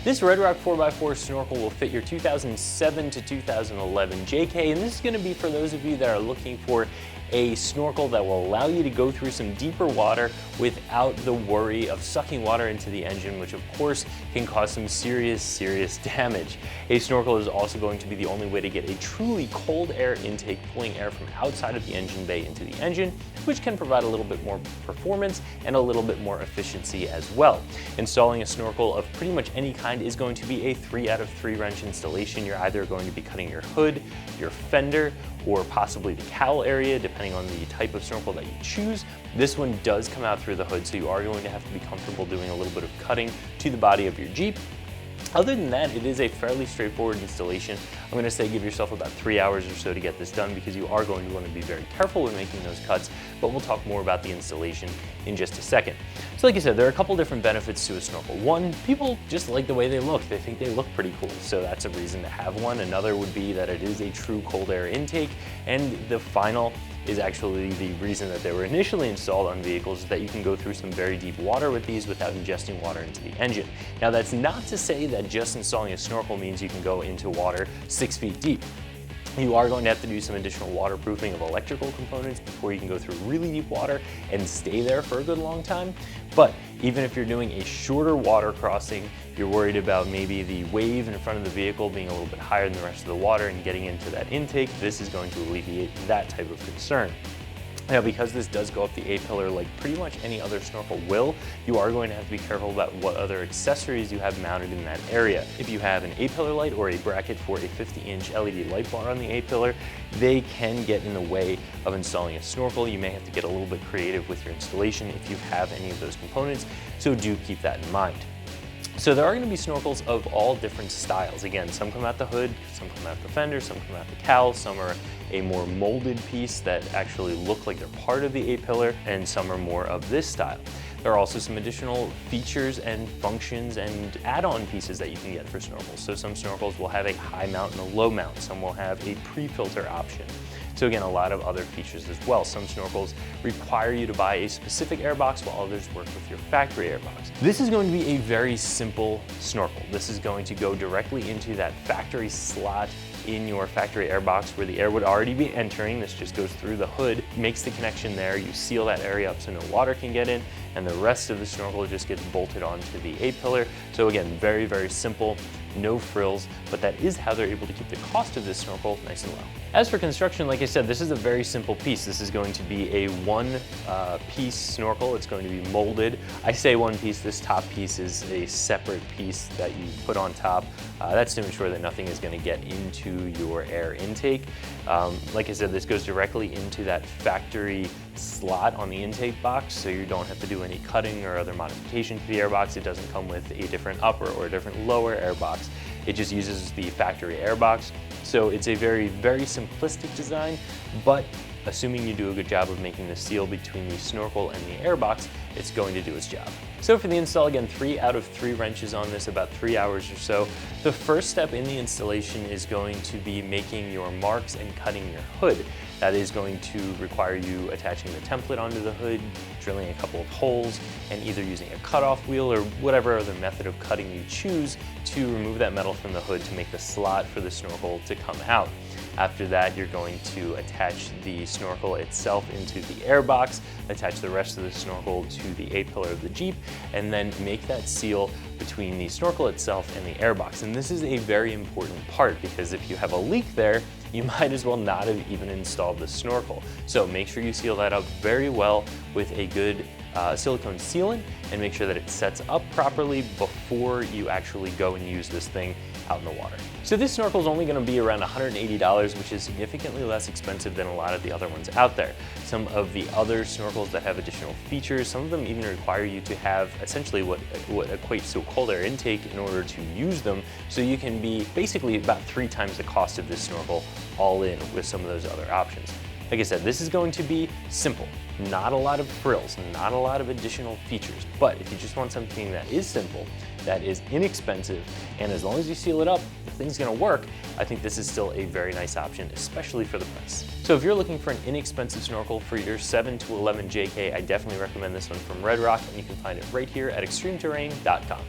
This RedRock 4x4 Snorkel will fit your 2007 to 2011 JK, and this is going to be for those of you that are looking for a snorkel that will allow you to go through some deeper water without the worry of sucking water into the engine, which of course can cause some serious damage. A snorkel is also going to be the only way to get a truly cold air intake, pulling air from outside of the engine bay into the engine, which can provide a little bit more performance and a little bit more efficiency as well. Installing a snorkel of pretty much any kind is going to be a 3 out of 3 wrench installation. You're either going to be cutting your hood, your fender, or possibly the cowl area, depending on the type of snorkel that you choose. This one does come out through the hood, so you are going to have to be comfortable doing a little bit of cutting to the body of your Jeep. Other than that, it is a fairly straightforward installation. I'm going to say give yourself about 3 hours or so to get this done, because you are going to want to be very careful when making those cuts, but we'll talk more about the installation in just a second. So like I said, there are a couple different benefits to a snorkel. One, people just like the way they look. They think they look pretty cool, so that's a reason to have one. Another would be that it is a true cold air intake, and the final is actually the reason that they were initially installed on vehicles, is that you can go through some very deep water with these without ingesting water into the engine. Now, that's not to say that just installing a snorkel means you can go into water 6 feet deep. You are going to have to do some additional waterproofing of electrical components before you can go through really deep water and stay there for a good long time. But even if you're doing a shorter water crossing, you're worried about maybe the wave in front of the vehicle being a little bit higher than the rest of the water and getting into that intake, this is going to alleviate that type of concern. Now, because this does go up the A-pillar like pretty much any other snorkel will, you are going to have to be careful about what other accessories you have mounted in that area. If you have an A-pillar light or a bracket for a 50-inch LED light bar on the A-pillar, they can get in the way of installing a snorkel. You may have to get a little bit creative with your installation if you have any of those components, so do keep that in mind. So there are going to be snorkels of all different styles. Again, some come out the hood, some come out the fender, some come out the cowl, some are a more molded piece that actually look like they're part of the A-pillar, and some are more of this style. There are also some additional features and functions and add-on pieces that you can get for snorkels. So some snorkels will have a high mount and a low mount. Some will have a pre-filter option. So again, a lot of other features as well. Some snorkels require you to buy a specific airbox, while others work with your factory airbox. This is going to be a very simple snorkel. This is going to go directly into that factory slot in your factory airbox where the air would already be entering. This just goes through the hood, makes the connection there, you seal that area up so no water can get in, and the rest of the snorkel just gets bolted onto the A-pillar. So again, very simple, no frills, but that is how they're able to keep the cost of this snorkel nice and low. As for construction, like I said, this is a very simple piece. This is going to be a one-piece snorkel. It's going to be molded. I say one piece, this top piece is a separate piece that you put on top. That's to ensure that nothing is going to get into your air intake. Like I said, this goes directly into that factory slot on the intake box, so you don't have to do any cutting or other modification to the airbox. It doesn't come with a different upper or a different lower airbox. It just uses the factory airbox. So it's a very simplistic design, but assuming you do a good job of making the seal between the snorkel and the airbox, it's going to do its job. So for the install, again, 3 out of 3 wrenches on this, about 3 hours or so. The first step in the installation is going to be making your marks and cutting your hood. That is going to require you attaching the template onto the hood, drilling a couple of holes, and either using a cutoff wheel or whatever other method of cutting you choose to remove that metal from the hood to make the slot for the snorkel to come out. After that, you're going to attach the snorkel itself into the airbox, attach the rest of the snorkel to the A-pillar of the Jeep, and then make that seal between the snorkel itself and the airbox. And this is a very important part, because if you have a leak there, you might as well not have even installed the snorkel. So make sure you seal that up very well with a good silicone sealant, and make sure that it sets up properly before you actually go and use this thing out in the water. So this snorkel is only going to be around $180, which is significantly less expensive than a lot of the other ones out there. Some of the other snorkels that have additional features, some of them even require you to have essentially what equates to a cold air intake in order to use them, so you can be basically about 3 times the cost of this snorkel all in with some of those other options. Like I said, this is going to be simple. Not a lot of frills, not a lot of additional features, but if you just want something that is simple, that is inexpensive, and as long as you seal it up, the thing's gonna work, I think this is still a very nice option, especially for the price. So if you're looking for an inexpensive snorkel for your 7 to 11 JK, I definitely recommend this one from RedRock, and you can find it right here at ExtremeTerrain.com.